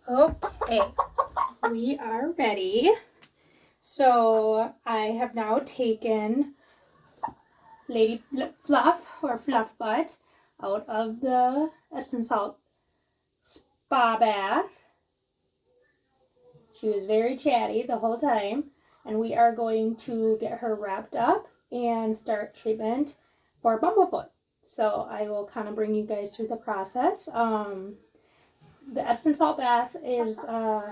Okay, we are ready. So I have now taken Lady Fluff or Fluff Butt out of the Epsom salt spa bath. She was very chatty the whole time, and we are going to get her wrapped up and start treatment for Bumblefoot. So I will kind of bring you guys through the process. The Epsom salt bath is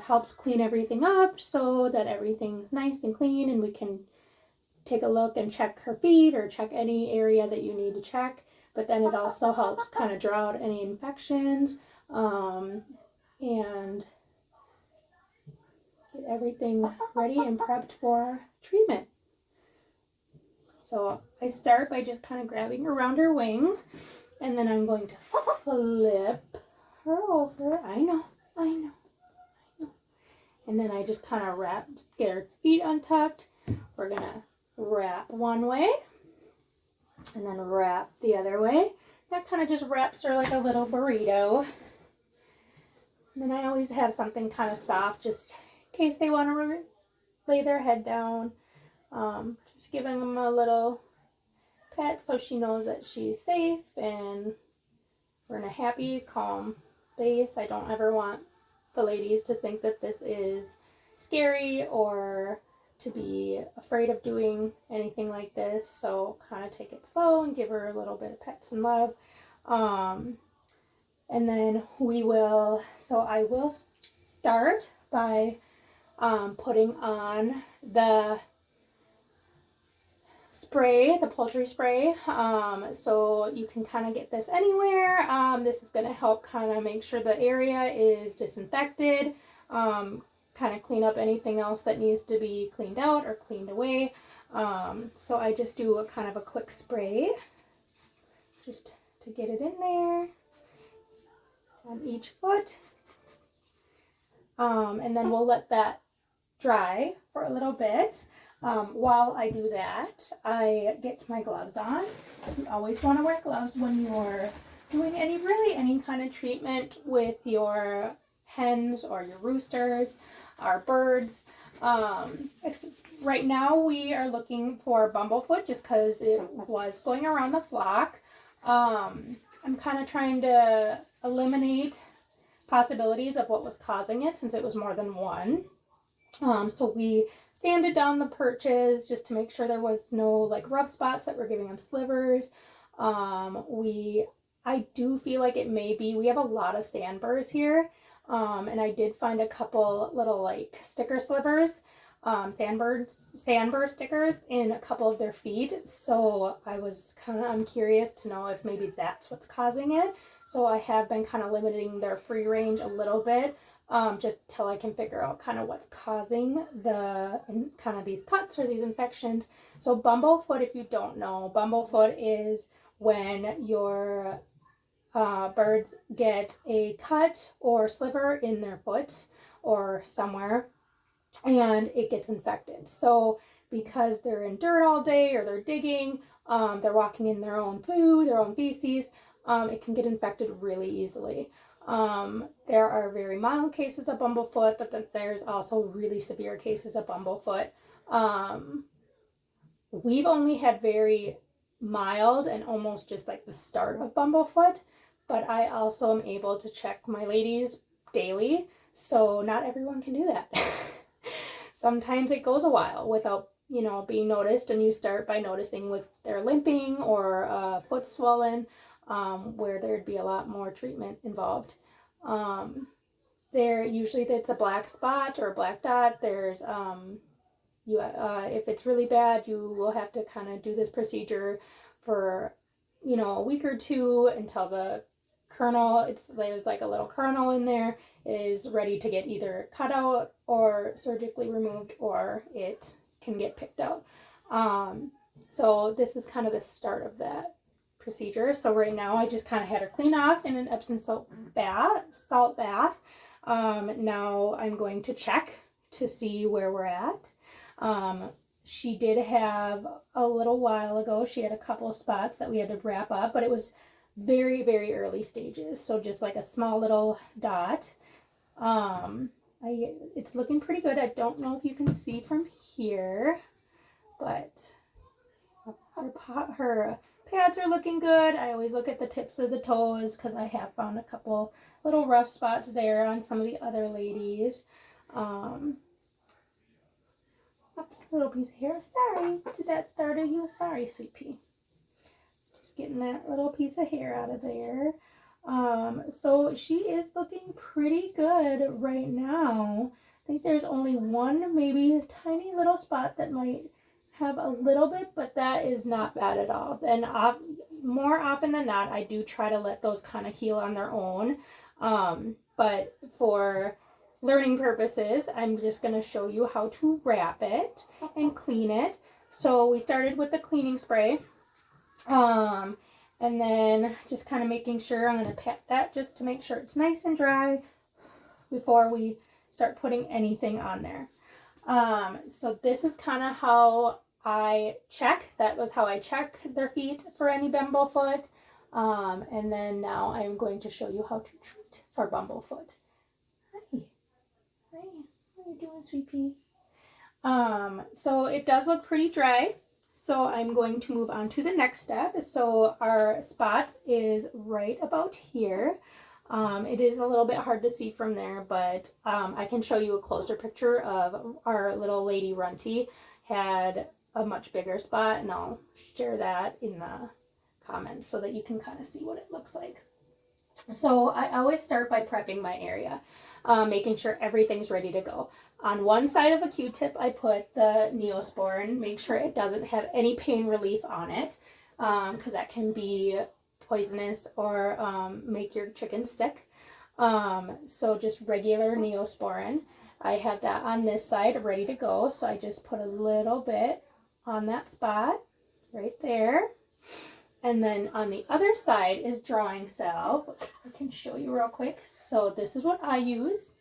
helps clean everything up so that everything's nice and clean, and we can take a look and check her feet or check any area that you need to check. But then it also helps kind of draw out any infections and get everything ready and prepped for treatment. So I start by just kind of grabbing around her wings, and then I'm going to flip her over. I know. And then I just kind of get her feet untucked. We're going to wrap one way and then wrap the other way. That kind of just wraps her like a little burrito. And then I always have something kind of soft just in case they want to lay their head down. Just giving them a little pet so she knows that she's safe and we're in a happy, calm space. I don't ever want the ladies to think that this is scary or to be afraid of doing anything like this. So kind of take it slow and give her a little bit of pets and love. And then I will start by putting on the spray, the poultry spray. So you can kind of get this anywhere. This is going to help kind of make sure the area is disinfected, kind of clean up anything else that needs to be cleaned out or cleaned away. So I just do a kind of a quick spray just to get it in there on each foot. And then we'll let that dry for a little bit. While I do that, I get my gloves on. You always want to wear gloves when you're doing any kind of treatment with your hens or your roosters or birds. Right now we are looking for Bumblefoot just because it was going around the flock. I'm kind of trying to eliminate possibilities of what was causing it since it was more than one. So we sanded down the perches just to make sure there was no like rough spots that were giving them slivers. I do feel like it may be, we have a lot of sandburrs here. And I did find a couple little like sticker slivers, sandburr stickers in a couple of their feet. So I'm curious to know if maybe that's what's causing it. So I have been kind of limiting their free range a little bit. Just till I can figure out kind of what's causing these cuts or these infections. So Bumblefoot, if you don't know, Bumblefoot is when your birds get a cut or sliver in their foot or somewhere and it gets infected. So because they're in dirt all day or they're digging, they're walking in their own poo, their own feces, it can get infected really easily. There are very mild cases of Bumblefoot, but then there's also really severe cases of Bumblefoot. We've only had very mild and almost just like the start of Bumblefoot, but I also am able to check my ladies daily, so not everyone can do that. Sometimes it goes a while without being noticed, and you start by noticing with their limping or foot swollen, where there'd be a lot more treatment involved. It's a black spot or a black dot. There's if it's really bad, you will have to kind of do this procedure for a week or two until the kernel, there's like a little kernel in there, is ready to get either cut out or surgically removed, or it can get picked out. So this is kind of the start of that procedure. So right now I just kind of had her clean off in an Epsom salt bath. Now I'm going to check to see where we're at. She did have a little while ago, she had a couple of spots that we had to wrap up, but it was very, very early stages. So just like a small little dot. It's looking pretty good. I don't know if you can see from here, but her pads are looking good. I always look at the tips of the toes because I have found a couple little rough spots there on some of the other ladies. Little piece of hair. Sorry, did that startle you? Sorry, sweet pea. Just getting that little piece of hair out of there. So she is looking pretty good right now. I think there's only one, maybe a tiny little spot that might have a little bit, but that is not bad at all. And more often than not, I do try to let those kind of heal on their own. But for learning purposes, I'm just going to show you how to wrap it and clean it. So we started with the cleaning spray. And then just kind of making sure, I'm going to pat that just to make sure it's nice and dry before we start putting anything on there. So this is kind of how I check. That was how I check their feet for any Bumblefoot. And then now I'm going to show you how to treat for Bumblefoot. Hi. Hi. What are you doing, sweet pea? So it does look pretty dry. So I'm going to move on to the next step. So our spot is right about here. It is a little bit hard to see from there, but I can show you a closer picture of our little lady Runty. Had a much bigger spot, and I'll share that in the comments so that you can kind of see what it looks like. So I always start by prepping my area, making sure everything's ready to go. On one side of a Q-tip, I put the Neosporin, make sure it doesn't have any pain relief on it, because that can be poisonous or make your chicken sick. So just regular Neosporin. I have that on this side ready to go, so I just put a little bit on that spot right there. And then on the other side is drawing salve, which I can show you real quick. So this is what I use.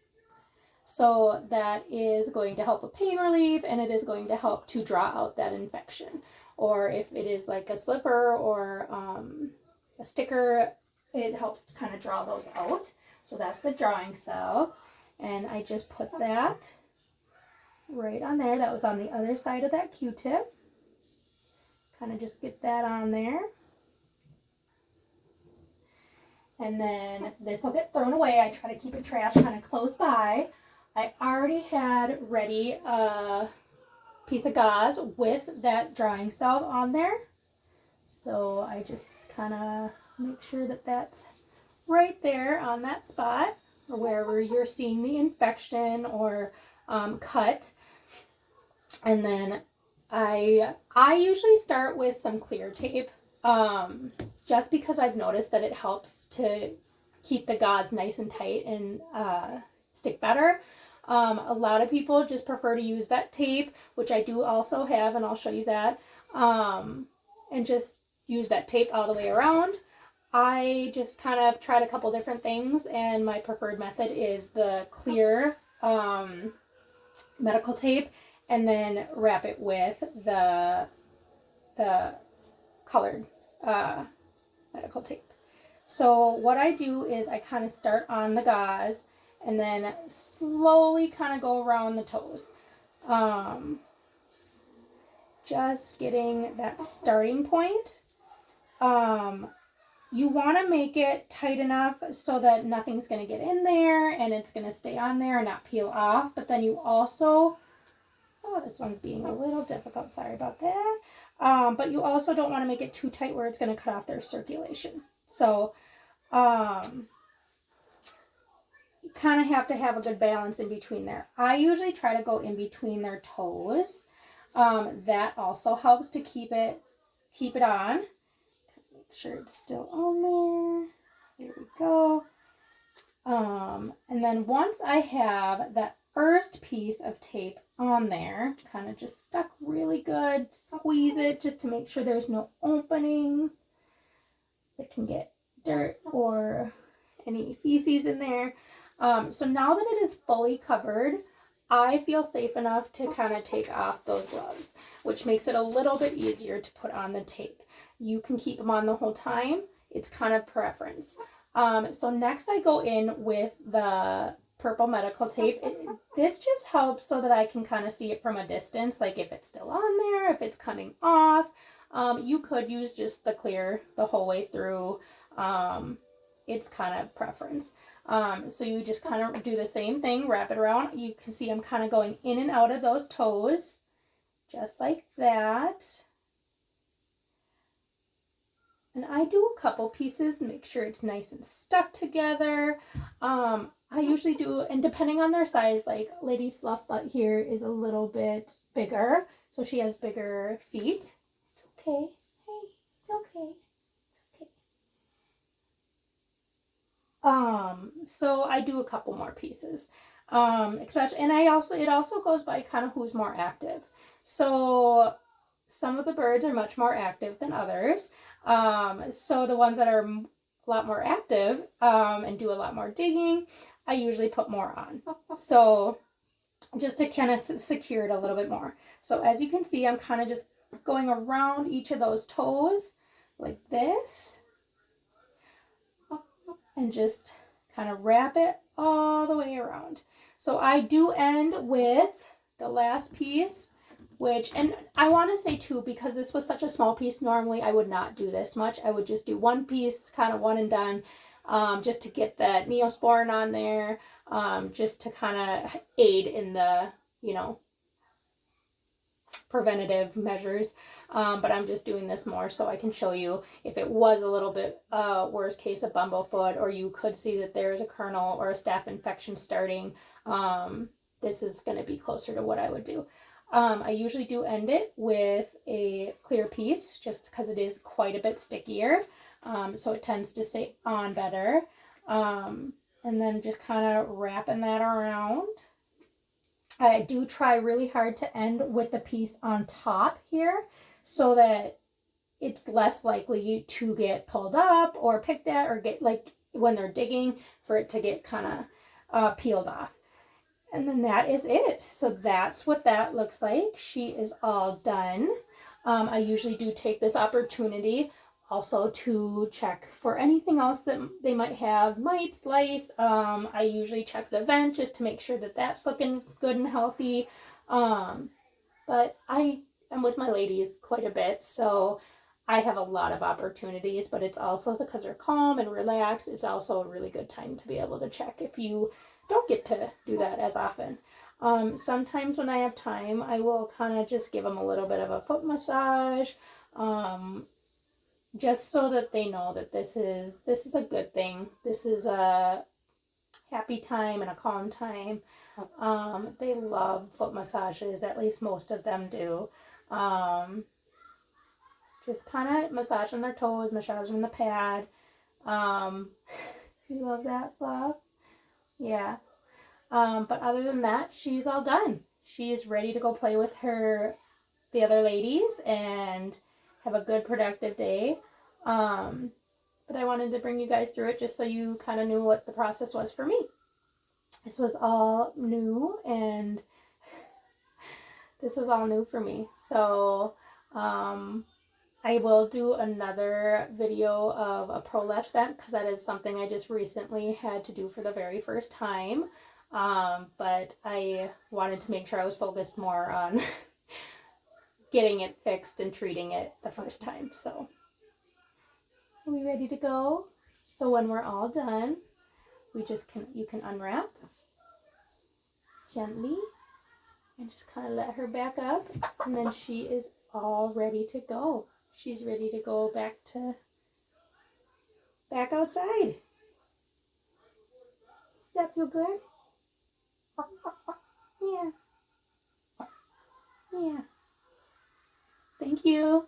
So that is going to help with pain relief, and it is going to help to draw out that infection. Or if it is like a sliver or a sticker, it helps to kind of draw those out. So that's the drawing salve. And I just put that right on there. That was on the other side of that Q-tip. Kind of just get that on there. And then this will get thrown away. I try to keep it trash kind of close by. I already had ready a piece of gauze with that drawing salve on there. So I just kind of make sure that that's right there on that spot, or wherever you're seeing the infection or cut. And then I usually start with some clear tape, just because I've noticed that it helps to keep the gauze nice and tight and stick better. A lot of people just prefer to use vet tape, which I do also have, and I'll show you that, and just use vet tape all the way around. I just kind of tried a couple different things, and my preferred method is the clear medical tape, and then wrap it with the colored medical tape. So what I do is I kind of start on the gauze and then slowly kind of go around the toes. Just getting that starting point. You want to make it tight enough so that nothing's going to get in there and it's going to stay on there and not peel off. But then you also, oh, this one's being a little difficult. Sorry about that. But you also don't want to make it too tight where it's going to cut off their circulation. So you kind of have to have a good balance in between there. I usually try to go in between their toes. That also helps to keep it on. Make sure it's still on there. There we go. And then once I have that first piece of tape on there, kind of just stuck really good, squeeze it just to make sure there's no openings that can get dirt or any feces in there. So now that it is fully covered, I feel safe enough to kind of take off those gloves, which makes it a little bit easier to put on the tape. You can keep them on the whole time. It's kind of preference. So next I go in with the purple medical tape. This just helps so that I can kind of see it from a distance, like if it's still on there, if it's coming off. You could use just the clear the whole way through. It's kind of preference. So you just kind of do the same thing, wrap it around. You can see I'm kind of going in and out of those toes, just like that. And I do a couple pieces, make sure it's nice and stuck together. I usually do, and depending on their size, like Lady Fluff Butt here is a little bit bigger, so she has bigger feet. It's okay. Hey, it's okay. It's okay. So I do a couple more pieces. Especially, and it also goes by kind of who's more active. So some of the birds are much more active than others. So the ones that are a lot more active and do a lot more digging, I usually put more on. So just to kind of secure it a little bit more. So as you can see, I'm kind of just going around each of those toes like this and just kind of wrap it all the way around. So I do end with the last piece, which, and I want to say too, because this was such a small piece, normally I would not do this much. I would just do one piece, kind of one and done, just to get that Neosporin on there, just to kind of aid in the, you know, preventative measures. But I'm just doing this more so I can show you if it was a little bit worst case of Bumblefoot, or you could see that there's a kernel or a staph infection starting. This is going to be closer to what I would do. I usually do end it with a clear piece just because it is quite a bit stickier. So it tends to stay on better. And then just kind of wrapping that around. I do try really hard to end with the piece on top here so that it's less likely to get pulled up or picked at or get, like when they're digging, for it to get kind of peeled off. And then that is it. So that's what that looks like. She is all done. I usually do take this opportunity also to check for anything else that they might have, mites, lice. I usually check the vent just to make sure that that's looking good and healthy. But I am with my ladies quite a bit, so I have a lot of opportunities, but it's also because they're calm and relaxed. It's also a really good time to be able to check if you don't get to do that as often. Sometimes when I have time, I will kind of just give them a little bit of a foot massage, just so that they know that this is a good thing. This is a happy time and a calm time. They love foot massages, at least most of them do. Just kind of massaging their toes, massaging the pad. You love that, Fluff? Yeah. But other than that, she's all done. She's ready to go play with the other ladies and have a good productive day. But I wanted to bring you guys through it just so you kind of knew what the process was for me. This was all new, and this was all new for me. So I will do another video of a prolapse vent because that is something I just recently had to do for the very first time. But I wanted to make sure I was focused more on getting it fixed and treating it the first time. So, are we ready to go? So when we're all done, you can unwrap gently and just kind of let her back up, and then she is all ready to go. She's ready to go back outside. Does that feel good? Yeah. Yeah. Thank you.